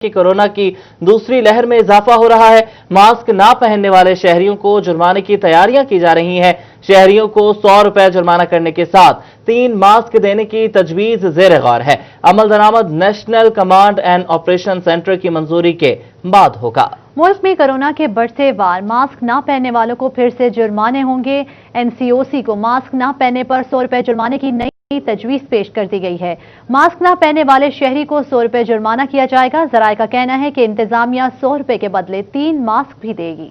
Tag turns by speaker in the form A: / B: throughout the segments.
A: کہ کورونا کی دوسری لہر میں اضافہ ہو رہا ہے۔ ماسک نہ پہننے والے شہریوں کو جرمانے کی تیاریاں کی جا رہی ہیں۔ شہریوں کو 100 روپے جرمانہ کرنے کے ساتھ 3 ماسک دینے کی تجویز زیر غور ہے۔ عمل درآمد national command and operation centre کی منظوری کے بعد ہوگا۔
B: ملک میں کورونا کے بڑھتے وار، ماسک نہ پہننے والوں کو پھر سے جرمانے ہوں گے۔ NCOC کو ماسک نہ پہننے پر 100 روپے جرمانے کی نئی تجویز پیش کر دی گئی ہے۔ ماسک نہ پہننے والے شہری کو 100 روپے جرمانہ کیا جائے گا۔ ذرائع کا کہنا ہے کہ انتظامیہ 100 روپے کے بدلے 3 ماسک بھی دے گی۔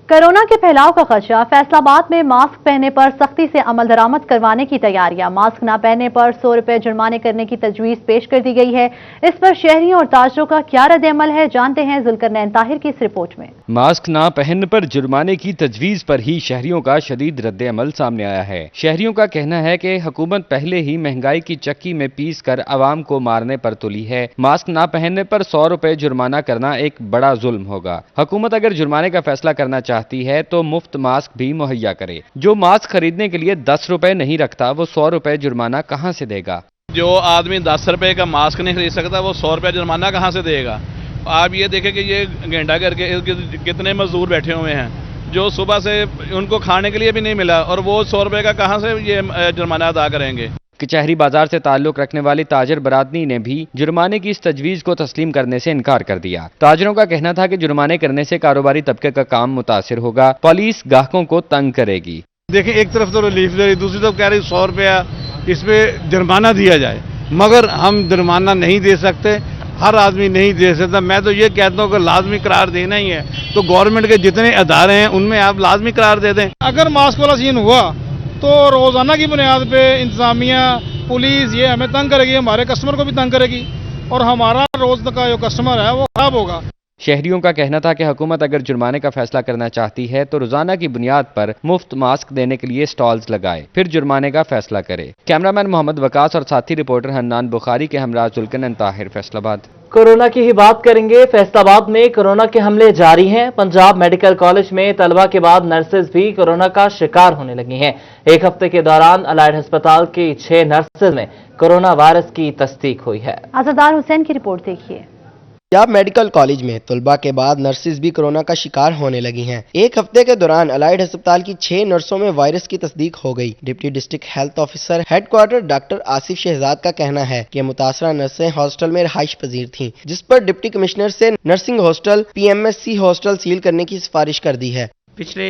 B: کورونا کے پھیلاؤ کا خدشہ، فیصل آباد میں ماسک پہننے پر سختی سے عمل درآمد کروانے کی تیاریاں۔ ماسک نہ پہننے پر 100 روپے جرمانے کرنے کی تجویز پیش کر دی گئی ہے۔ اس پر شہریوں اور تاجروں کا کیا رد عمل ہے، جانتے ہیں ذوالقرنین طاہر کی اس رپورٹ میں۔
C: ماسک نہ پہننے پر جرمانے کی تجویز پر ہی شہریوں کا شدید رد عمل سامنے آیا ہے۔ شہریوں کا کہنا ہے کہ حکومت پہلے ہی مہنگائی کی چکی میں پیس کر عوام کو مارنے پر تلی ہے۔ ماسک نہ پہننے پر 100 روپے جرمانہ کرنا ایک بڑا ظلم ہوگا۔ حکومت اگر جرمانے کا فیصلہ کرنا چاہتی ہے تو مفت ماسک بھی مہیا کرے۔ جو ماسک خریدنے کے لیے 10 روپے نہیں رکھتا وہ 100 روپے جرمانہ کہاں سے دے گا؟
D: جو آدمی 10 روپے کا ماسک نہیں خرید سکتا وہ 100 روپے جرمانہ کہاں سے دے گا؟ آپ یہ دیکھیں کہ یہ گھنٹہ کر کے کتنے مزدور بیٹھے ہوئے ہیں جو صبح سے ان کو کھانے کے لیے بھی نہیں ملا، اور وہ 100 روپے کا کہاں سے یہ جرمانہ ادا کریں گے؟
C: کچہری بازار سے تعلق رکھنے والی تاجر برادری نے بھی جرمانے کی اس تجویز کو تسلیم کرنے سے انکار کر دیا۔ تاجروں کا کہنا تھا کہ جرمانے کرنے سے کاروباری طبقے کا کام متاثر ہوگا، پولیس گاہکوں کو تنگ کرے گی۔
E: دیکھیں ایک طرف تو ریلیف دے رہی، دوسری طرف کہہ رہی 100 روپیہ اس پہ جرمانہ دیا جائے، مگر ہم جرمانہ نہیں دے سکتے، ہر آدمی نہیں دے سکتا۔ میں تو یہ کہتا ہوں کہ لازمی قرار دینا ہی ہے تو گورنمنٹ کے جتنے ادارے ہیں ان میں آپ لازمی قرار دے دیں۔
F: اگر ماسک والا سین ہوا تو روزانہ کی بنیاد پہ انتظامیہ، پولیس یہ ہمیں تنگ کرے گی، ہمارے کسٹمر کو بھی تنگ کرے گی، اور ہمارا روز کا جو کسٹمر ہے وہ خراب ہوگا۔
C: شہریوں کا کہنا تھا کہ حکومت اگر جرمانے کا فیصلہ کرنا چاہتی ہے تو روزانہ کی بنیاد پر مفت ماسک دینے کے لیے سٹالز لگائے، پھر جرمانے کا فیصلہ کرے۔ کیمرامین محمد وقاص اور ساتھی رپورٹر حنان بخاری کے ہمراہ ذوالقرنین طاہر، فیصل آباد۔
A: کورونا کی ہی بات کریں گے۔ فیصل آباد میں کورونا کے حملے جاری ہیں۔ پنجاب میڈیکل کالج میں طلبہ کے بعد نرسز بھی کورونا کا شکار ہونے لگی ہیں۔ ایک ہفتے کے دوران الائڈ ہسپتال کی 6 نرسز میں کورونا وائرس کی تصدیق ہوئی ہے۔
B: عزادار حسین کی رپورٹ دیکھیے۔
G: پنجاب میڈیکل کالج میں طلبہ کے بعد نرسز بھی کورونا کا شکار ہونے لگی ہیں۔ ایک ہفتے کے دوران الائڈ ہسپتال کی 6 نرسوں میں وائرس کی تصدیق ہو گئی۔ Deputy district health officer head quarter doctor Asif Shahzad کا کہنا ہے کہ متاثرہ نرسیں ہاسٹل میں رہائش پذیر تھیں، جس پر ڈپٹی کمشنر سے nursing hostel PMSC hostel seal کرنے کی سفارش کر دی ہے۔
H: پچھلے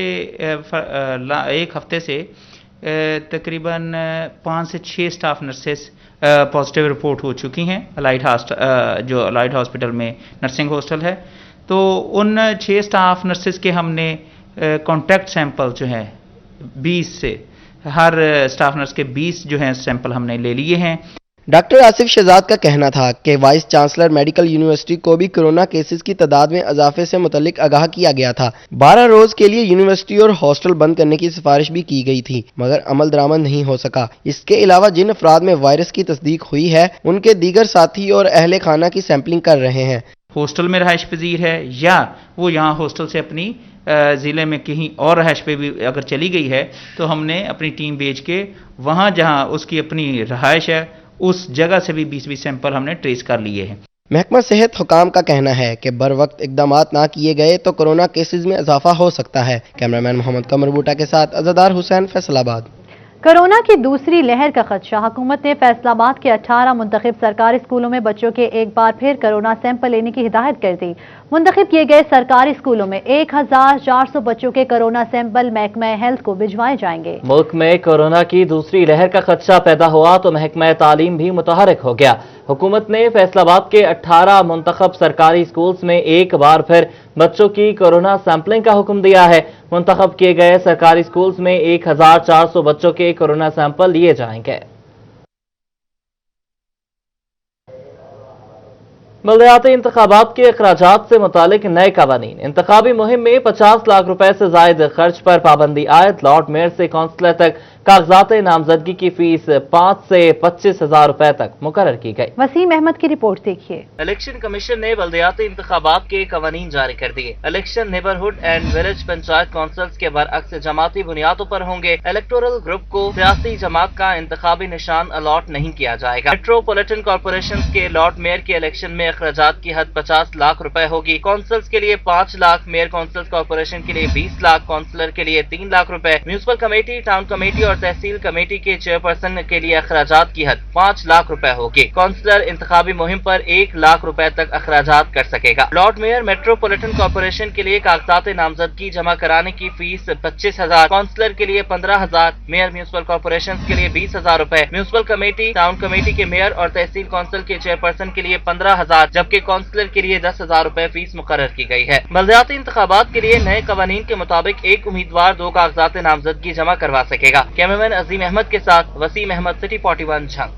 H: ایک ہفتے سے تقریباً 5 سے 6 سٹاف نرسز پازیٹیو رپورٹ ہو چکی ہیں جو الائڈ ہاسپٹل میں نرسنگ ہاسٹل ہے۔ تو ان 6 سٹاف نرسز کے ہم نے کانٹیکٹ سیمپل جو ہیں 20 سے، ہر سٹاف نرس کے 20 جو ہیں سیمپل ہم نے لے لیے ہیں۔
G: ڈاکٹر آصف شہزاد کا کہنا تھا کہ وائس چانسلر میڈیکل یونیورسٹی کو بھی کورونا کیسز کی تعداد میں اضافے سے متعلق آگاہ کیا گیا تھا۔ 12 روز کے لیے یونیورسٹی اور ہاسٹل بند کرنے کی سفارش بھی کی گئی تھی، مگر عمل درآمد نہیں ہو سکا۔ اس کے علاوہ جن افراد میں وائرس کی تصدیق ہوئی ہے ان کے دیگر ساتھی اور اہل خانہ کی سیمپلنگ کر رہے ہیں۔
H: ہاسٹل میں رہائش پذیر ہے یا وہ یہاں ہاسٹل سے اپنی ضلع میں کہیں اور رہائش پہ بھی اگر چلی گئی ہے تو ہم نے اپنی ٹیم بھیج کے وہاں جہاں اس کی اپنی رہائش ہے اس جگہ سے بھی 20 سیمپل ہم نے ٹریس کر لیے ہیں۔
G: محکمہ صحت حکام کا کہنا ہے کہ بر وقت اقدامات نہ کیے گئے تو کورونا کیسز میں اضافہ ہو سکتا ہے۔ کیمرامین محمد قمر بوٹا کے ساتھ عزادار حسین، فیصل آباد۔
B: کورونا کی دوسری لہر کا خدشہ، حکومت نے فیصل آباد کے 18 منتخب سرکاری اسکولوں میں بچوں کے ایک بار پھر کورونا سیمپل لینے کی ہدایت کر دی۔ منتخب کیے گئے سرکاری اسکولوں میں 1400 بچوں کے کورونا سیمپل محکمہ ہیلتھ کو بھجوائے جائیں گے۔
A: ملک میں کورونا کی دوسری لہر کا خدشہ پیدا ہوا تو محکمہ تعلیم بھی متحرک ہو گیا۔ حکومت نے فیصل آباد کے 18 منتخب سرکاری اسکولز میں ایک بار پھر بچوں کی کورونا سیمپلنگ کا حکم دیا ہے۔ منتخب کیے گئے سرکاری اسکولز میں 1400 بچوں کے کورونا سیمپل لیے جائیں گے۔ बलदियाती इंतखाबात के अखराजात से मुतालिक नए कवानीन। इंतखाबी मुहिम में 50 लाख रुपए से जायद खर्च पर पाबंदी आयद। लॉर्ड मेयर से काउंसलर तक कागजात नामजदगी की फीस 5 से 25 हजार रुपए तक मुकर्रर की गई।
B: वसीम अहमद की रिपोर्ट देखिए।
A: इलेक्शन कमीशन ने बलदियाती इंतखाबात के कवानीन जारी कर दिए। Election neighbourhood and village panchayat councils के बरअक्स जमाती बुनियादों पर होंगे। इलेक्टोरल ग्रुप को सियासी जमात का इंतखाबी निशान अलॉट नहीं किया जाएगा। मेट्रोपॉलिटन कॉर्पोरेशन के लॉर्ड मेयर के इलेक्शन में अखराजात की हद 50 लाख रुपए होगी। काउंसिल्स के लिए 5 लाख, मेयर काउंसिल कॉर्पोरेशन के लिए 20 लाख, काउंसलर के लिए 3 लाख रुपए, म्यूनिसिपल कमेटी, टाउन कमेटी और तहसील कमेटी के चेयरपर्सन के लिए अखराजात की हद 5 लाख रुपए होगी। काउंसलर इंतखाबी मुहिम पर 1 लाख रुपए तक अखराजात कर सकेगा। लॉर्ड मेयर मेट्रोपॉलिटन कॉर्पोरेशन के लिए कागजात नामजदगी जमा कराने की फीस 25,000, काउंसलर के लिए 15,000, मेयर म्यूनिसिपल कॉर्पोरेशन के लिए 20,000 रुपए, म्यूनिसिपल कमेटी, टाउन कमेटी के मेयर और तहसील काउंसिल के चेयरपर्सन के लिए 15,000, जबकि काउंसलर के लिए 10,000 रुपए फीस मुकर्रर की गई है। बलदियाती इंतखाबात के लिए नए कवानीन के मुताबिक एक उम्मीदवार 2 कागजात नामजदगी जमा करवा सकेगा। कैमरामैन अजीम अहमद के साथ वसीम अहमद, सिटी 41 झंग।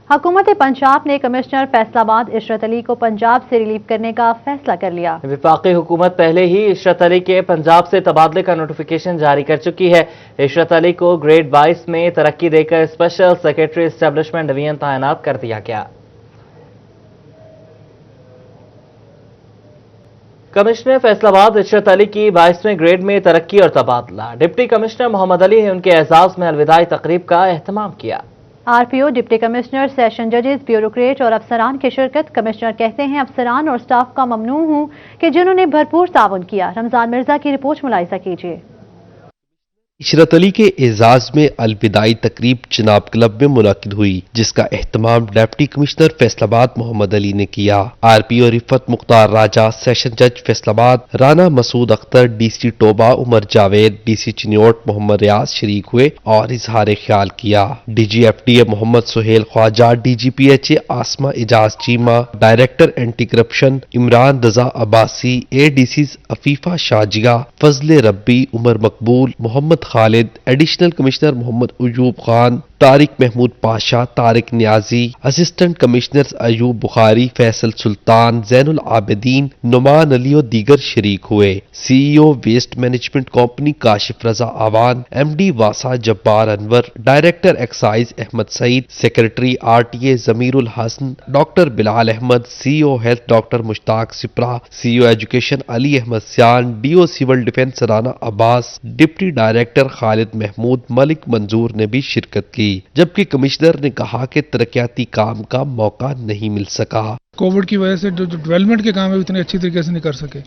B: हुकूमत पंजाब ने कमिश्नर फैसलाबाद इशरत अली को पंजाब से रिलीव करने का फैसला कर लिया।
A: वफाकी हुकूमत पहले ही इशरत अली के पंजाब से तबादले का नोटिफिकेशन जारी कर चुकी है। इशरत अली को ग्रेड 22 में तरक्की देकर स्पेशल सेक्रेटरी एस्टेब्लिशमेंट डिवीजन तैनात कर दिया गया। कमिश्नर फैसलाबाद इशरत अली की 22वें ग्रेड में तरक्की और तबादला। डिप्टी कमिश्नर मोहम्मद अली ने उनके एजाज में अलविदाई तकरीब का एहतमाम किया।
B: आरपीओ, डिप्टी कमिश्नर, सेशन जजेस, ब्यूरोक्रेट और अफसरान की शिरकत। कमिश्नर कहते हैं अफसरान और स्टाफ का ममनून हूं कि जिन्होंने भरपूर ताउन किया। रमजान मिर्जा की रिपोर्ट मुलाहिजा कीजिए।
I: इशरत अली के एजाज में अलविदाई तकरीब चिनाब क्लब में मुनाकिद हुई, जिसका एहतमाम डिप्टी कमिश्नर फैसलाबाद मोहम्मद अली ने किया। आरपीओ रिफत मुख्तार राजा, सेशन जज फैसलाबाद राना मसूद अख्तर, डीसी टोबा उमर जावेद, डीसी चिन्योट मोहम्मद रियाज शरीक हुए और इजहार ख्याल किया। DGFTA Mohammad Sohail Khawaja, DGPHA Asma Ejaz Cheema, director anti corruption Imran Raza Abbasi, ADC Afifa Shazia, Fazle Rabbi, Umar Maqbool, Mohammad Khalid, additional commissioner Mohammad Ayub Khan, Tariq Mahmood Pasha, Tariq Niazi, assistant commissioners Ayub Bukhari, Faisal Sultan, Zainul Abideen, Noman Ali और दीगर शरीक हुए। CEO waste management company Kashif Raza Awan, MD वासा Jabbar Anwar, director excise Ahmad Saeed, secretary RTA Zamirul Hassan, doctor Bilal Ahmad, CEO health doctor Mushtaq Sipra, CEO education Ali Ahmad Siyan, DO civil defence Rana Abbas, deputy director Khalid Mahmood Malik Manzoor ने भी शिरकत की। जबकि कमिश्नर ने कहा कि तरक्याती काम का मौका नहीं मिल सका।
F: कोविड की वजह से जो डेवलपमेंट के काम है इतने अच्छी तरीके से नहीं कर सके,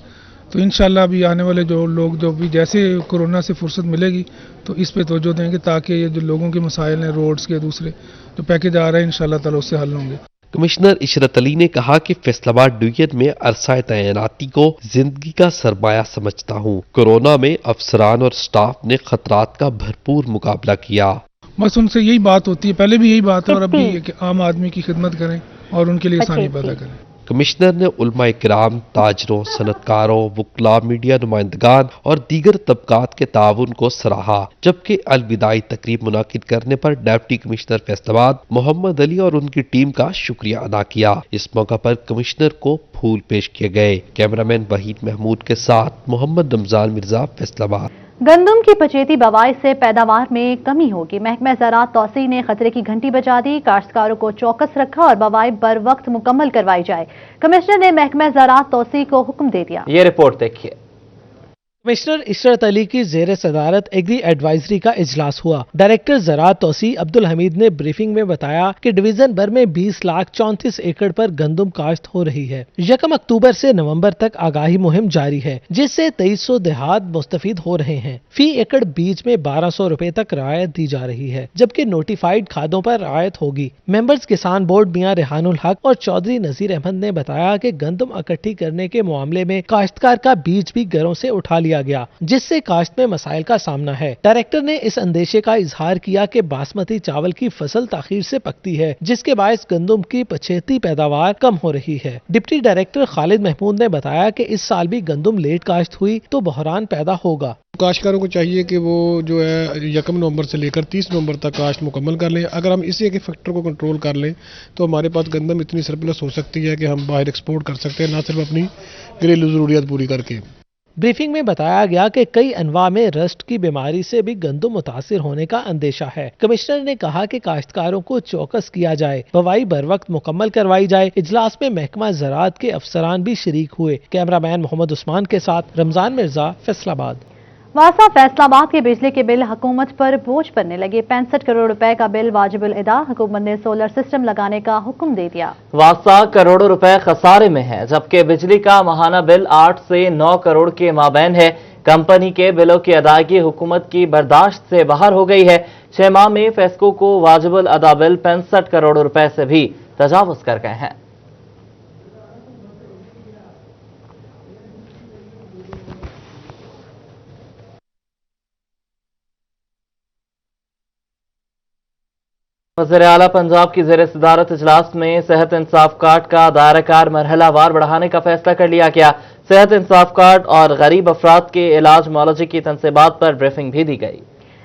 F: तो इंशाल्लाह अभी आने वाले जो लोग जो भी जैसे कोरोना से फुर्सत मिलेगी तो इस पे तवज्जो देंगे, ताकि ये जो लोगों के मसाइल हैं रोड्स के दूसरे जो पैकेज आ रहा है इंशाल्लाह ताला उससे हल होंगे।
I: कमिश्नर इशरत अली ने कहा कि फैसलाबाद डिवीजन में अरसा तैनाती को जिंदगी का सरमाया समझता हूँ। कोरोना में अफसरान और स्टाफ ने खतरात का भरपूर मुकाबला किया।
F: बस उनसे यही बात होती है, पहले भी यही बात है और अब भी कि आम आदमी की खिदमत करें और उनके लिए आसानी पैदा करें।
I: कमिश्नर ने उलमा इकराम, ताजरों, सनतकारों, वुकला, मीडिया नुमाइंदगान और दीगर तबकात के ताउन को सराहा। जबकि अलविदाई तकरीब मुनाकिद करने पर डिप्टी कमिश्नर फैसलाबाद मोहम्मद अली और उनकी टीम का शुक्रिया अदा किया। इस मौका पर कमिश्नर को फूल पेश किए गए। कैमरामैन वहीद महमूद के साथ मोहम्मद रमजान मिर्जा, फैसलाबाद।
B: गंदम की पचेती बवाई से पैदावार में कमी होगी। महकमा ज़राअत तौसीह ने खतरे की घंटी बजा दी। काश्तकारों को चौकस रखा और बवाई बर वक्त मुकम्मल करवाई जाए। कमिश्नर ने महकमा ज़राअत तौसीह को हुक्म दे दिया।
A: ये रिपोर्ट देखिए।
J: कमिश्नर इशरत अली की जेर सदारत एग्री एडवाइजरी का इजलास हुआ। डायरेक्टर ज़राअत तौसीह अब्दुल हमीद ने ब्रीफिंग में बताया कि डिवीजन भर में 20,34,000 एकड़ पर गंदम काश्त हो रही है। 1 अक्टूबर से नवंबर तक आगाही मुहिम जारी है, जिससे 2300 देहात मुस्तफीद हो रहे हैं। फी एकड़ बीज में 1200 रुपए तक रियायत दी जा रही है, जबकि नोटिफाइड खादों पर रियायत होगी। मेंबर्स किसान बोर्ड मियां रेहानुल हक और चौधरी नजीर अहमद ने बताया कि गंदम इकट्ठी करने के मामले में काश्तकार का बीज भी घरों से उठा लिया लिया गया, जिससे काश्त में मसाइल का सामना है। डायरेक्टर ने इस अंदेशे का इजहार किया कि बासमती चावल की फसल ताखीर से पकती है, जिसके बायस गंदम की पछेती पैदावार कम हो रही है। डिप्टी डायरेक्टर खालिद महमूद ने बताया कि इस साल भी गंदम लेट काश्त हुई तो बहरान पैदा होगा।
F: काश्तकारों को चाहिए कि वो जो है 1 नवंबर से लेकर 30 नवंबर तक काश्त मुकम्मल कर लें। अगर हम इसी एक फैक्टर को कंट्रोल कर लें तो हमारे पास गंदम इतनी सरप्लस हो सकती है कि हम बाहर एक्सपोर्ट कर सकते हैं, ना सिर्फ अपनी घरेलू ज़रूरियात पूरी करके।
J: ब्रीफिंग में बताया गया कि कई अनवा में रस्ट की बीमारी से भी गंदम मुतासिर होने का अंदेशा है। कमिश्नर ने कहा कि काश्तकारों को चौकस किया जाए, बवाई बर वक्त मुकम्मल करवाई जाए। इजलास में महकमा ज़राअत के अफसरान भी शरीक हुए। कैमरामैन मोहम्मद उस्मान के साथ रमजान मिर्जा, फैसलाबाद।
B: वासा फैसलाबाद के बिजली के बिल हुकूमत पर बोझ बनने लगे। 65 करोड़ रुपए का बिल वाजिबुल अदा। हुकूमत ने सोलर सिस्टम लगाने का हुक्म दे दिया।
A: वासा करोड़ों रुपए खसारे में है, जबकि बिजली का माहाना बिल 8 से 9 करोड़ के माबैन है। कंपनी के बिलों की अदायगी हुकूमत की बर्दाश्त से बाहर हो गई है। 6 माह में फेस्को को वाजिबुल अदा बिल 65 करोड़ रुपए से भी तजावुज कर गए हैं। वज़ीर आला पंजाब की ज़ेर सदारत इजलास में सेहत इंसाफ कार्ड का दायराकार मरहलावार बढ़ाने का फैसला कर लिया गया। सेहत इंसाफ कार्ड और गरीब अफराद के इलाज मुआलजे की तनसीबात पर ब्रीफिंग भी दी गई।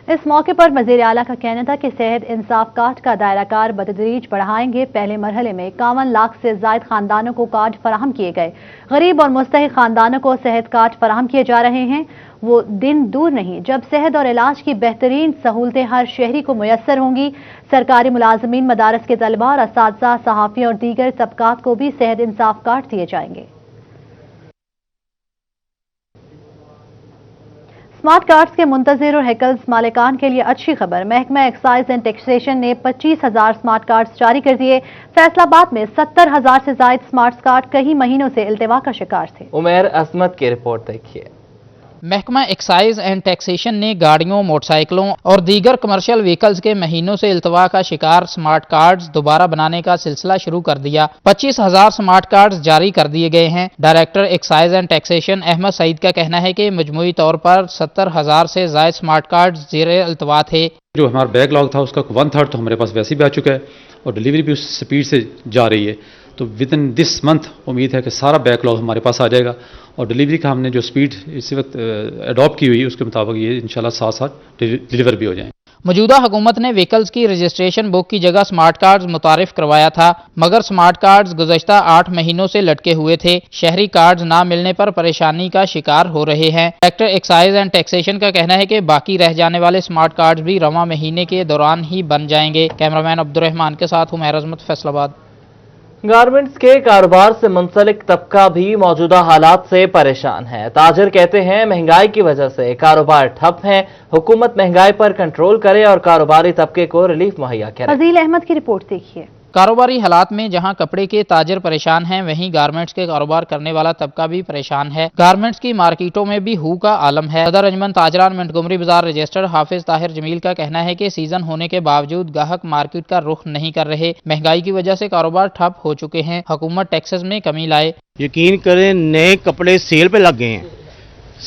B: इस मौके पर वज़ीर आला का कहना था कि सेहत इंसाफ कार्ड का दायराकार बतदरीज बढ़ाएंगे। पहले मरहले में 51 लाख से जायद खानदानों को कार्ड फराहम किए गए। गरीब और मुस्तहिक खानदानों को सेहत कार्ड फराहम किए जा रहे हैं। वो दिन दूर नहीं जब सेहत और इलाज की बेहतरीन सहूलतें हर शहरी को मुयस्सर होंगी। सरकारी मुलाजमीन, मदारस के तलबा और असातिज़ा, सहाफ़ी और दीगर तबकात को भी सेहत इंसाफ कार्ड दिए जाएंगे। स्मार्ट कार्ड्स के मुंतज़िर और हैकल्स मालिकान के लिए अच्छी खबर। महकमा एक्साइज एंड टैक्सेशन ने 25,000 स्मार्ट कार्ड्स जारी कर दिए। फैसलाबाद में 70,000 से ज्यादा स्मार्ट कार्ड कई महीनों से इल्तिवा का शिकार थे।
A: उमैर असमत की रिपोर्ट देखिए।
K: महकमा एक्साइज एंड टैक्सेशन ने गाड़ियों, मोटरसाइकिलों और दीगर कमर्शियल व्हीकल्स के महीनों से इल्तवा का शिकार स्मार्ट कार्ड्स दोबारा बनाने का सिलसिला शुरू कर दिया। 25,000 स्मार्ट कार्ड्स जारी कर दिए गए हैं। Director excise and taxation Ahmad Saeed का कहना है कि मजमूई तौर पर 70,000 से ज्यादा स्मार्ट कार्ड्स ज़ेरे इल्तवा थे।
L: जो हमारा बैकलॉग था उसका 1/3 तो हमारे पास वैसे भी आ चुका है और डिलीवरी भी उस स्पीड से जा रही है। तो विद इन दिस मंथ उम्मीद है कि सारा बैकलॉग हमारे पास आ जाएगा और डिलीवरी का हमने जो स्पीड इसी वक्त अडॉप्ट की हुई है उसके मुताबिक ये इंशाल्लाह साथ साथ डिलीवर भी हो जाएं।
K: मौजूदा हुकूमत ने व्हीकल्स की रजिस्ट्रेशन बुक की जगह स्मार्ट कार्ड्स मुतारिफ करवाया था, मगर स्मार्ट कार्ड्स गुज़श्ता 8 महीनों से लटके हुए थे। शहरी कार्ड्स ना मिलने पर परेशानी का शिकार हो रहे हैं। डायरेक्टर एक्साइज एंड टैक्सेशन का कहना है कि बाकी रह जाने वाले स्मार्ट कार्ड्स भी रवां महीने के दौरान ही बन जाएंगे। कैमरामैन अब्दुर्रहमान के साथ उमैर अजमत, फैसलाबाद।
A: गारमेंट्स के कारोबार से मुंसलिक तबका भी मौजूदा हालात से परेशान है। ताजिर कहते हैं महंगाई की वजह से कारोबार ठप है। हुकूमत महंगाई पर कंट्रोल करे और कारोबारी तबके को रिलीफ मुहैया करे।
B: फजील अहमद की रिपोर्ट देखिए।
K: कारोबारी हालात में जहां कपड़े के ताजिर परेशान हैं, वहीं गारमेंट्स के कारोबार करने वाला तबका भी परेशान है। गारमेंट्स की मार्केटों में भी हू का आलम है। सदर अंजमन ताजरान मंटगोमरी बाजार रजिस्टर्ड हाफिज ताहिर जमील का कहना है कि सीजन होने के बावजूद गाहक मार्केट का रुख नहीं कर रहे। महंगाई की वजह से कारोबार ठप हो चुके हैं। हुकूमत टैक्सेस में कमी लाए।
M: यकीन करें, नए कपड़े सेल पे लग गए हैं,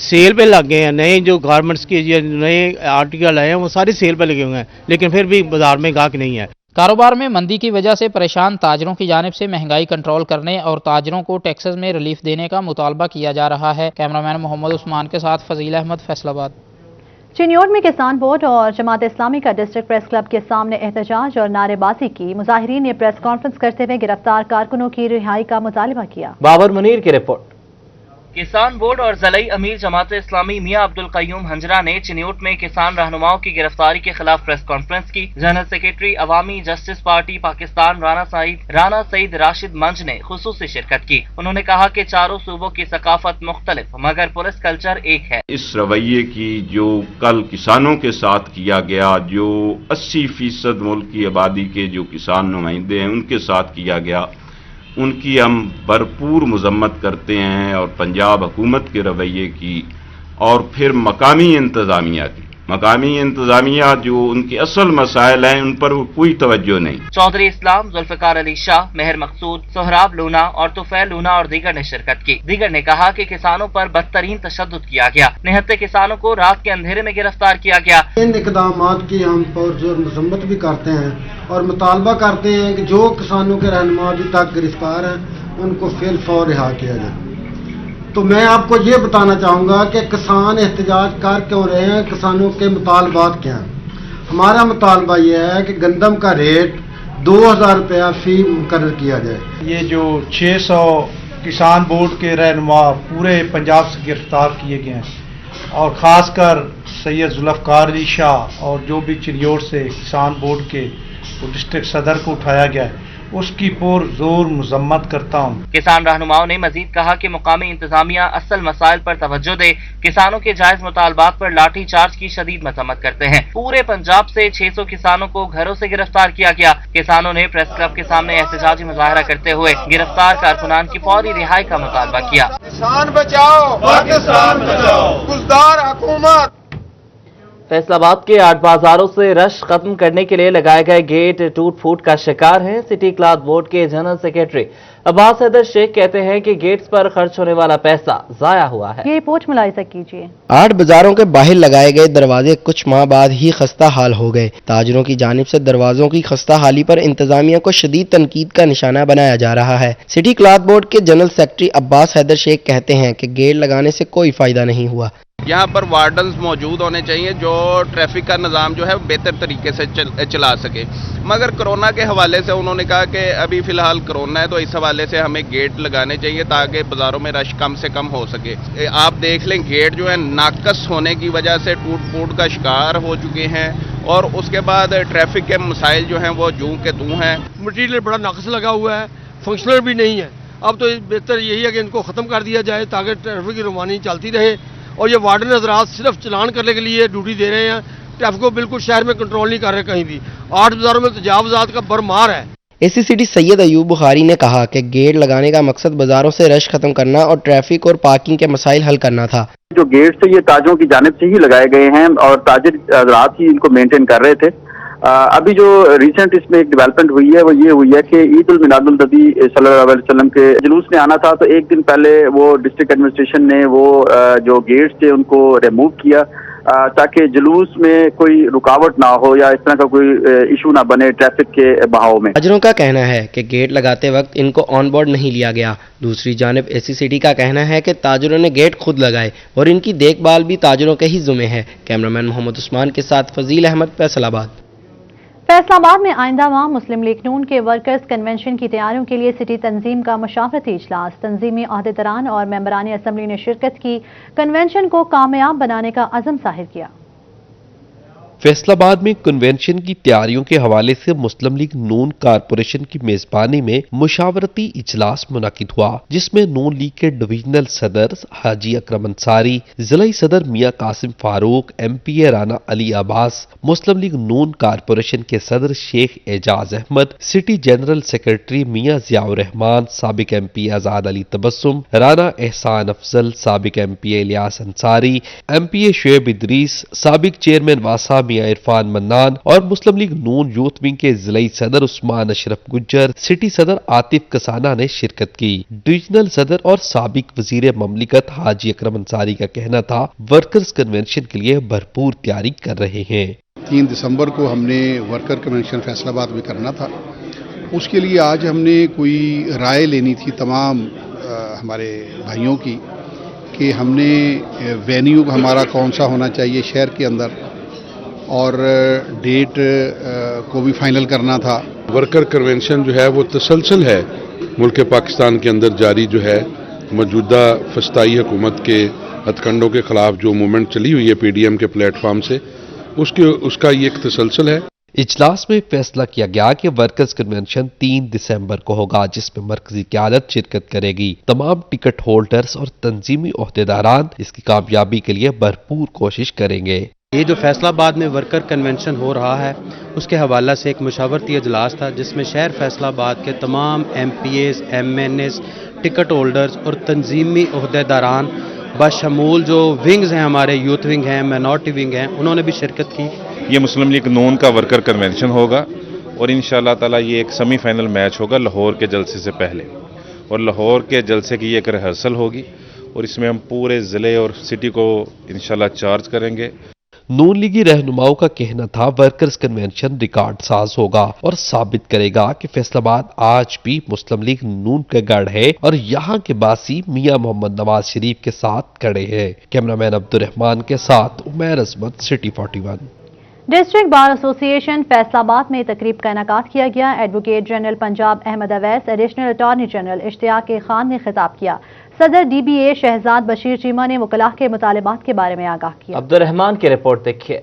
M: सेल पे लग गए हैं। नए जो गारमेंट्स के नए आर्टिकल आए हैं वो सारे सेल पे लगे हुए हैं, लेकिन फिर भी बाजार में गाहक नहीं है।
K: कारोबार में मंदी की वजह से परेशान ताजरों की जानिब से महंगाई कंट्रोल करने और ताजरों को टैक्सेस में रिलीफ देने का मुतालबा किया जा रहा है। कैमरामैन मोहम्मद उस्मान के साथ फजील अहमद, फैसलाबाद।
B: चिन्योट में किसान बोर्ड और जमात इस्लामी का डिस्ट्रिक्ट प्रेस क्लब के सामने एहतजाज और नारेबाजी की। मुजाहिरीन ने प्रेस कॉन्फ्रेंस करते हुए गिरफ्तार कारकुनों की रिहाई का मुतालबा किया।
A: बाबर मुनीर की रिपोर्ट। किसान बोर्ड और ज़लई अमीर जमात इस्लामी मियां अब्दुल कय्यूम हंजरा ने चिन्योट में किसान रहनुमाओं की गिरफ्तारी के खिलाफ प्रेस कॉन्फ्रेंस की। जनरल सेक्रेटरी अवामी जस्टिस पार्टी पाकिस्तान राना सईद राशिद मंज ने खुसूसी शिरकत की। उन्होंने कहा कि चारों सूबों की सकाफत मुख्तलिफ मगर पुलिस कल्चर एक है।
N: इस रवैये की जो कल किसानों के साथ किया गया, जो 80% मुल्क की आबादी के जो किसान नुमाइंदे हैं उनके साथ किया गया, उनकी हम भरपूर मजम्मत करते हैं और पंजाब हुकूमत के रवैये की और फिर मकामी इंतज़ामिया की। मकामी इंतजामिया जो उनके असल मसाइल हैं उन पर कोई तवज्जो नहीं।
A: चौधरी इस्लाम, जुल्फिकार अली शाह, मेहर मकसूद, सोहराब लूना और तुफैल लूना और दीगर ने शिरकत की। दीगर ने कहा कि किसानों पर बदतरीन तशद्दुद किया गया। निहत्ते किसानों को रात के अंधेरे में गिरफ्तार किया गया।
O: इन इकदामात की हम पुरजोर मजम्मत भी करते हैं और मुतालबा करते हैं कि जो किसानों के रहनुमा अभी तक गिरफ्तार हैं उनको फिल फौर रिहा किया जाए। तो मैं आपको ये बताना चाहूँगा कि किसान एहतजाज कर क्यों रहे हैं, किसानों के मुतालबात क्या हैं। हमारा मुतालबा ये है कि गंदम का रेट 2000 रुपया फी मुकर्रर किया जाए।
P: ये जो 600 किसान बोर्ड के रहनुमा पूरे पंजाब से गिरफ्तार किए गए हैं और ख़ासकर सैयद जुल्फिकार अली शाह और जो भी चिरियोट से किसान बोर्ड के डिस्ट्रिक्ट सदर को उठाया गया है उसकी पुरजोर मजम्मत करता हूँ। किसान
A: रहनुमाओं ने मजीद कहा कि मुकामी इंतजामिया असल मसाइल पर तवज्जो दे, किसानों के जायज मुतालबात पर लाठी चार्ज की शदीद मजम्मत करते हैं। पूरे पंजाब से 600 किसानों को घरों से गिरफ्तार किया गया। किसानों ने प्रेस क्लब के सामने एहतजाजी मुजाहरा करते हुए गिरफ्तार कारकुनान की फौरी रिहाई का मुतालबा किया।
Q: किसान बचाओ, पाकिस्तान बचाओ, गुलदार हुकूमत।
A: फैसलाबाद के 8 बाजारों से रश खत्म करने के लिए लगाए गए गेट टूट फूट का शिकार हैं। सिटी क्लॉथ बोर्ड के जनरल सेक्रेटरी अब्बास हैदर शेख कहते हैं कि गेट्स पर खर्च होने वाला पैसा जाया हुआ है।
B: ये रिपोर्ट मुलाहिजा कीजिए।
G: 8 बाजारों के बाहर लगाए गए दरवाजे कुछ माह बाद ही खस्ता हाल हो गए। ताजरों की जानिब से दरवाजों की खस्ता हाली पर इंतजामिया को शदीद तनकीद का निशाना बनाया जा रहा है। सिटी क्लॉथ बोर्ड के जनरल सेक्रेटरी अब्बास हैदर शेख कहते हैं कि गेट लगाने से कोई फायदा नहीं हुआ।
R: यहाँ पर वार्डन्स मौजूद होने चाहिए जो ट्रैफिक का निज़ाम जो है बेहतर तरीके से चला सके, मगर कोरोना के हवाले से उन्होंने कहा कि अभी फ़िलहाल कोरोना है तो इस हवाले से हमें गेट लगाने चाहिए ताकि बाज़ारों में रश कम से कम हो सके। आप देख लें गेट जो है नाकस होने की वजह से टूट फूट का शिकार हो चुके हैं और उसके बाद ट्रैफिक के मसाइल जो हैं वो जूं के तूं हैं।
S: मटीरियल बड़ा नाकस लगा हुआ है, फंक्शनल भी नहीं है। अब तो बेहतर यही है कि इनको ख़त्म कर दिया जाए ताकि ट्रैफिक की रवानी चलती रहे। और ये वार्डन हजरात सिर्फ चलान करने के लिए ड्यूटी दे रहे हैं, ट्रैफिक को बिल्कुल शहर में कंट्रोल नहीं कर रहे कहीं भी। 8 बाजारों में तजावुज़ात का भरमार है।
G: एसी सिटी सैयद अयूब बुखारी ने कहा कि गेट लगाने का मकसद बाजारों से रश खत्म करना और ट्रैफिक और पार्किंग के मसाइल हल करना था।
T: जो गेट्स है ये ताजरों की जानिब से ही लगाए गए हैं और ताजिर हजरात ही इनको मेंटेन कर रहे थे। अभी जो रिसेंट इसमें एक डेवलपमेंट हुई है वो ये हुई है कि ईद उल मिलादुल नबी सल्लल्लाहु अलैहि वसल्लम के जुलूस में आना था, तो एक दिन पहले वो डिस्ट्रिक्ट एडमिनिस्ट्रेशन ने वो जो गेट्स थे उनको रिमूव किया ताकि जुलूस में कोई रुकावट ना हो या इस तरह का कोई इशू ना बने ट्रैफिक के बहाव में।
G: ताजरों का कहना है कि गेट लगाते वक्त इनको ऑन बोर्ड नहीं लिया गया। दूसरी जानिब एसी सिटी का कहना है कि ताजरों ने गेट खुद लगाए और इनकी देखभाल भी ताजरों के ही जिम्मे है। कैमरामैन मोहम्मद उस्मान के साथ फजील अहमद, फैसलाबाद।
B: फैसलाबाद में आइंदा माह मुस्लिम लीग नून के वर्कर्स कन्वेंशन की तैयारियों के लिए सिटी तंजीम का मशावरती इजलास। तंजीमी अहदेदारान और मेंबरान असम्बली ने शिरकत की, कन्वेंशन को कामयाब बनाने का अज़म जाहिर किया।
I: फैसलाबाद में कन्वेंशन की तैयारियों के हवाले से मुस्लिम लीग नून कारपोरेशन की मेजबानी में मुशावरती इजलास मुनक्किद हुआ, जिसमें नून लीग के डिवीजनल सदर हाजी अकरम अंसारी, जिलाई सदर मियां कासिम फारूक, MPA राना अली अब्बास, मुस्लिम लीग नून कारपोरेशन के सदर Sheikh Ejaz Ahmad, city general secretary Mian Ziaur Rehman, साबिक MP आजाद अली तबस्सुम, राना एहसान अफजल, साबिक MPA इलियास अंसारी, MPA शुएब इदरीस, साबिक चेयरमैन वासा मियां इरफान मन्नान और मुस्लिम लीग नून यूथ विंग के जिलाई सदर उस्मान अशरफ गुज्जर, सिटी सदर आतिफ कसाना ने शिरकत की। डिविजनल सदर और साबिक वजीर ममलिकत हाजी अकरम अंसारी का कहना था वर्कर्स कन्वेंशन के लिए भरपूर तैयारी कर रहे हैं।
U: 3 दिसंबर को हमने वर्कर कन्वेंशन फैसलाबाद में करना था, उसके लिए आज हमने कोई राय लेनी थी तमाम हमारे भाइयों की कि हमने वेन्यू हमारा कौन सा होना चाहिए शहर के अंदर और डेट को भी फाइनल करना था।
V: वर्कर कन्वेंशन जो है वो तसलसल है मुल्क पाकिस्तान के अंदर जारी जो है मौजूदा फस्ताई हुकूमत के हथकंडों के खिलाफ जो मूवमेंट चली हुई है PDM के प्लेटफॉर्म से उसका ये एक तसलसल है।
I: इजलास में फैसला किया गया कि वर्कर्स कन्वेंशन 3 दिसंबर को होगा, जिसमें मरकजी क़यादत शिरकत करेगी। तमाम टिकट होल्डर्स और तंजीमी ओहदेदारान इसकी कामयाबी के लिए भरपूर कोशिश करेंगे।
W: ये जो फैसलाबाद में वर्कर कन्वेंशन हो रहा है उसके हवाला से एक मशावरती इजलास था जिसमें शहर फैसलाबाद के तमाम MPAs, MNAs, टिकट होल्डर्स और तंजीमी ओहदेदारान बशमूल जो विंग्स हैं हमारे, यूथ विंग हैं, माइनॉरिटी विंग हैं, उन्होंने भी शिरकत की।
C: ये मुस्लिम लीग नून का वर्कर कन्वेंशन होगा और इंशाअल्लाह ताला ये एक सेमीफाइनल मैच होगा लाहौर के जलसे से पहले, और लाहौर के जलसे की एक रिहर्सल होगी और इसमें हम पूरे ज़िले और सिटी को इंशाअल्लाह चार्ज करेंगे।
I: नून लीगी रहनुमाओं का कहना था वर्कर्स कन्वेंशन रिकॉर्ड साज होगा और साबित करेगा कि फैसलाबाद आज भी मुस्लिम लीग नून का गढ़ है और यहाँ के बासी मियां मोहम्मद नवाज शरीफ के साथ खड़े हैं। कैमरामैन अब्दुल रहमान के साथ Umair Azmat, city 41।
B: District bar association Faisalabad में तकरीब का इनेकाद किया गया। Advocate general Punjab Ahmad Awais, additional attorney general Ishtiaq Khan ने खिताब किया। सदर DBA शहजाद बशीर चीमा ने वकलाह के मुतालिबात के बारे में आगाह किया।
A: अब्दुल रहमान की रिपोर्ट देखिए।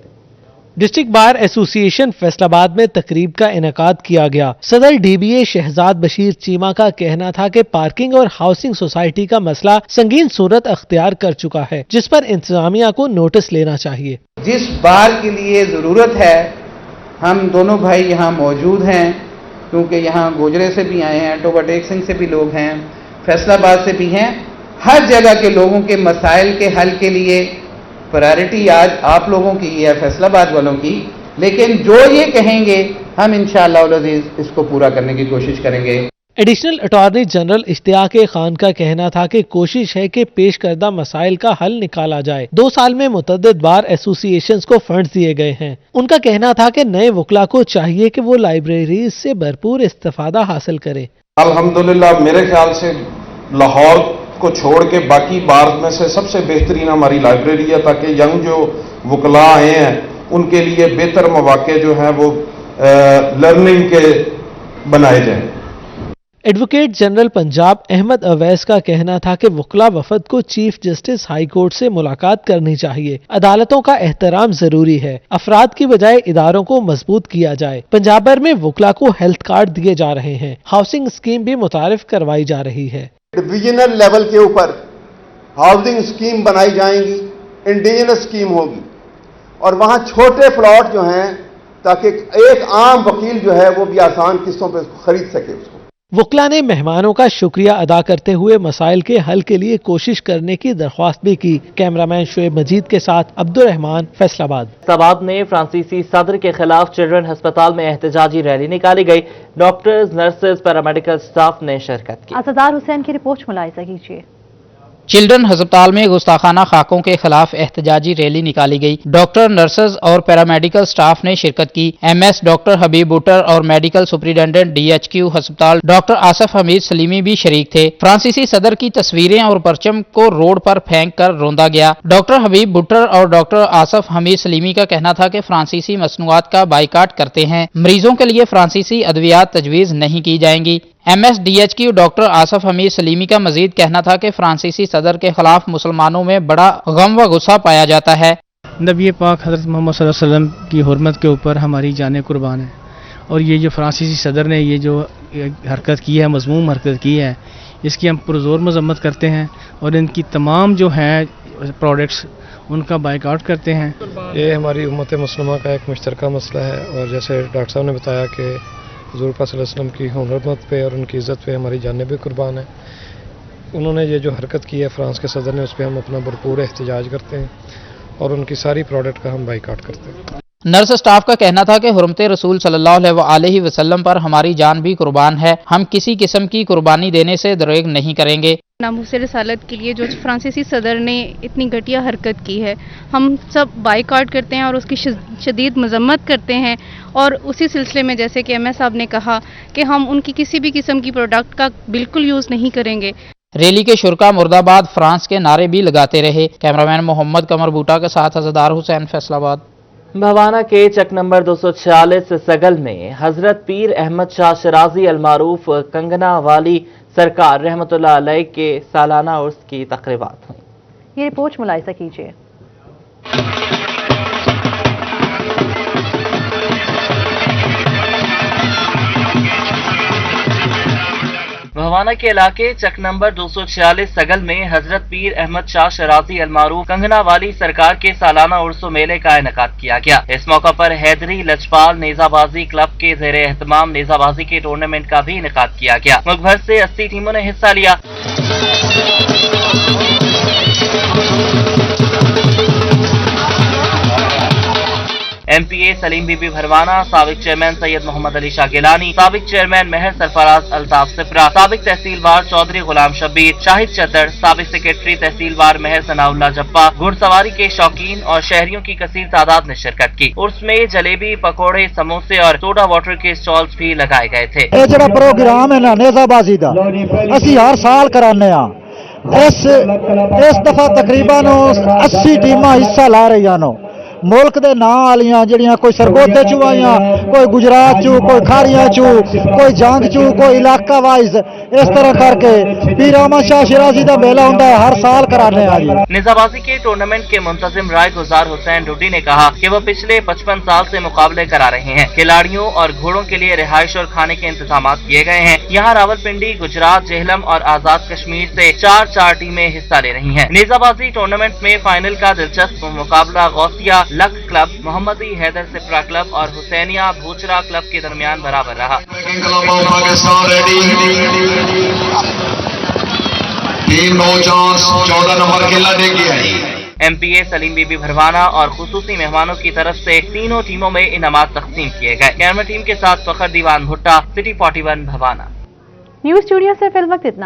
J: डिस्ट्रिक्ट बार एसोसिएशन फैसलाबाद में तकरीब का इनेकाद किया गया। सदर DBA शहजाद बशीर चीमा का कहना था कि पार्किंग और हाउसिंग सोसाइटी का मसला संगीन सूरत अख्तियार कर चुका है, जिस पर इंतजामिया को नोटिस लेना चाहिए।
D: जिस बार के लिए ज़रूरत है, हम दोनों भाई यहाँ मौजूद हैं, क्योंकि यहाँ गोजरे से भी आए हैं, टोबाटेक सिंह से भी लोग हैं, फैसलाबाद से भी हैं। हर जगह के लोगों के मसाइल के हल के लिए प्रायोरिटी आज आप लोगों की है, फैसलाबाद वालों की, लेकिन जो ये कहेंगे हम इंशाअल्लाह अज़ीज़ इसको पूरा करने की कोशिश करेंगे।
J: Additional attorney general Ishtiaq Khan का कहना था कि कोशिश है कि पेश करदा मसाइल का हल निकाला जाए। 2 साल में मुतअद्दिद बार एसोसिएशंस को फंड्स दिए गए हैं। उनका कहना था कि नए वकला को चाहिए कि वो लाइब्रेरीज से भरपूर इस्तिफादा हासिल करें।
Q: अल्हम्दुलिल्लाह मेरे ख्याल से लाहौर को छोड़ के बाकी बार में से सबसे बेहतरीन हमारी लाइब्रेरी है, ताकि यंग जो वकला आए हैं उनके लिए बेहतर मौके जो हैं वो लर्निंग के बनाए जाएं।
J: एडवोकेट जनरल पंजाब अहमद अवैस का कहना था कि वकला वफद को चीफ जस्टिस हाई कोर्ट से मुलाकात करनी चाहिए। अदालतों का एहतराम जरूरी है। अफराद की बजाय इदारों को मजबूत किया जाए। पंजाब भर में वकला को हेल्थ कार्ड दिए जा रहे हैं। हाउसिंग स्कीम भी मुतारिफ करवाई जा रही है।
Q: डिवीजनल लेवल के ऊपर हाउसिंग स्कीम बनाई जाएंगी, इंडिजिनस स्कीम होगी, और वहाँ छोटे प्लॉट जो हैं, ताकि एक आम वकील जो है वो भी आसान किस्तों पर खरीद सके उसको।
J: वकला ने मेहमानों का शुक्रिया अदा करते हुए मसाइल के हल के लिए कोशिश करने की दरख्वास्त भी की। कैमरामैन शुएब मजीद के साथ अब्दुल रहमान, फैसलाबाद।
A: फैसलाबाद में फ्रांसीसी सदर के खिलाफ चिल्ड्रन अस्पताल में एहतजाजी रैली निकाली गई। डॉक्टर्स, नर्सेज, पैरामेडिकल स्टाफ ने शिरकत की।
B: असदार हुसैन की रिपोर्ट मुलाहिजा कीजिए।
K: चिल्ड्रन अस्पताल में गुस्ताखाना खाकों के खिलाफ एहतजाजी रैली निकाली गई। डॉक्टर, नर्सेज और पैरामेडिकल स्टाफ ने शिरकत की। MS डॉक्टर हबीब बुटर और मेडिकल सुपरिटेंडेंट DHQ अस्पताल डॉक्टर आसफ हमीद सलीमी भी शरीक थे। फ्रांसीसी सदर की तस्वीरें और परचम को रोड पर फेंक कर रौंदा गया। डॉक्टर हबीब बुटर और डॉक्टर आसफ हमीद सलीमी का कहना था कि फ्रांसीसी मसनूआत का बाइकाट करते हैं। मरीजों के लिए फ्रांसीसी अद्वियात तजवीज़ नहीं की जाएंगी। MS DHQ doctor Asaf Hamid Salimi का मजीद कहना था कि फ्रांसीसी सदर के खिलाफ मुसलमानों में बड़ा गम व गुस्सा पाया जाता है।
E: नबी पाक हज़रत मोहम्मद सल्लल्लाहु अलैहि वसल्लम की हुर्मत के ऊपर हमारी जानें कुर्बान है, और ये जो फ्रांसीसी सदर ने ये जो हरकत की है, मज़मूम हरकत की है, इसकी हम पुरज़ोर मज़म्मत करते हैं और इनकी तमाम जो हैं प्रोडक्ट्स उनका बाइकआउट करते हैं।
F: ये हमारी उम्मत मुस्लिमा का एक मुश्तरका मसला है, और जैसे डॉक्टर साहब ने बताया कि हुज़ूर पाक सल्लल्लाहु अलैहि वसल्लम की हुर्मत पे और उनकी इज़्ज़त पे हमारी जानें भी कुर्बान है। उन्होंने ये जो हरकत की है फ्रांस के सदर ने, उस पर हम अपना भरपूर एहतजाज करते हैं और उनकी सारी प्रोडक्ट का हम बाइकाट करते हैं।
K: नर्स स्टाफ का कहना था कि हुर्मते रसूल सल्लल्लाहु अलैहि वसल्लम पर हमारी जान भी कुर्बान है। हम किसी किस्म की कुर्बानी देने से दरेग नहीं करेंगे।
X: नामूसे रसालत के लिए जो फ्रांसीसी सदर ने इतनी घटिया हरकत की है, हम सब बाइकाट करते हैं और उसकी शदीद मजम्मत करते हैं। और उसी सिलसिले में जैसे कि MS साहब ने कहा कि हम उनकी किसी भी किस्म की प्रोडक्ट का बिल्कुल यूज़ नहीं करेंगे।
K: रैली के शुरका मुर्दाबाद फ्रांस के नारे भी लगाते रहे। कैमरामैन मोहम्मद कमर बूटा के साथ असदार हुसैन, फैसलाबाद।
A: भवाना के चक नंबर 246 सगल में हजरत पीर अहमद शाह शराजी अलमारूफ कंगना वाली सरकार रहमतुल्लाह अलैह के सालाना उर्स की तकरीबात हुई।
B: ये रिपोर्ट मुलाहिजा कीजिए।
A: भवाना के इलाके चक नंबर 246 सगल में हजरत पीर अहमद शाह शराजी अलमारूफ कंगना वाली सरकार के सालाना उर्सो मेले का इनेकाद किया गया। इस मौका पर हैदरी लजपाल नेजाबाजी क्लब के जेर एहतमाम नेजाबाजी के टूर्नामेंट का भी इनेकाद किया गया। मुल्क भर से 80 टीमों ने हिस्सा लिया। MPA सलीम बीबी भरवाना, साबिक चेयरमैन सैयद मोहम्मद अली शाह गिलानी, साबिक चेयरमैन मेहर सरफराज अल्ताफ सिफरा, साबिक तहसीलवार चौधरी गुलाम शब्बीर, शाहिद चद्दर, साबिक सेक्रेटरी तहसीलवार मेहर सनाउल्लाह जप्पा, घुड़सवारी के शौकीन और शहरियों की कसीर तादाद ने शिरकत की। उर्स में जलेबी, पकौड़े, समोसे और सोडा वाटर के स्टॉल्स भी लगाए गए थे।
H: ਇਹ ਜਿਹੜਾ ਪ੍ਰੋਗਰਾਮ ਹੈ ਨਾ ਨੇਜ਼ਾਬਾਜ਼ੀ ਦਾ ਅਸੀਂ ਹਰ ਸਾਲ ਕਰਾਉਂਦੇ ਆ। ਇਸ ਦਫਾ ਤਕਰੀਬਨ 80 ਟੀਮਾਂ ਹਿੱਸਾ ਲੈ ਰਹੀਆਂ ਨੇ। मुल्क के नां वालियां जड़ियां कोई सरगोधे चू आईयां, कोई गुजरात चू, कोई खाड़ियां चू, कोई जंग चू, कोई इलाका वाइज, इस तरह करके पीर अहमद शाह शिराजी का मेला होता है, हर साल कराने आ जी।
A: निजाबाजी के टूर्नामेंट के मुंतजिम राय गुजार हुसैन डुड्डी ने कहा कि वो पिछले 55 साल से मुकाबले करा रहे हैं। खिलाड़ियों और घोड़ों के लिए रिहाइश और खाने के इंतजाम किए गए हैं। यहाँ रावलपिंडी, गुजरात, जेहलम और आजाद कश्मीर से 4 टीमें हिस्सा ले रही हैं। निजाबाजी टूर्नामेंट में फाइनल का दिलचस्प मुकाबला गौसिया लक्स क्लब, मोहम्मदी हैदर सिफरा क्लब और हुसैनिया भूचरा क्लब के दरमियान बराबर रहा। MPA सलीम बीबी भरवाना और खुसूसी मेहमानों की तरफ से तीनों टीमों में इनामात तकसीम किए गए। कैमरा टीम के साथ फखर दीवान भुट्टा, सिटी 41 भवाना।
B: न्यूज स्टूडियो से फिल वक्त इतना ही।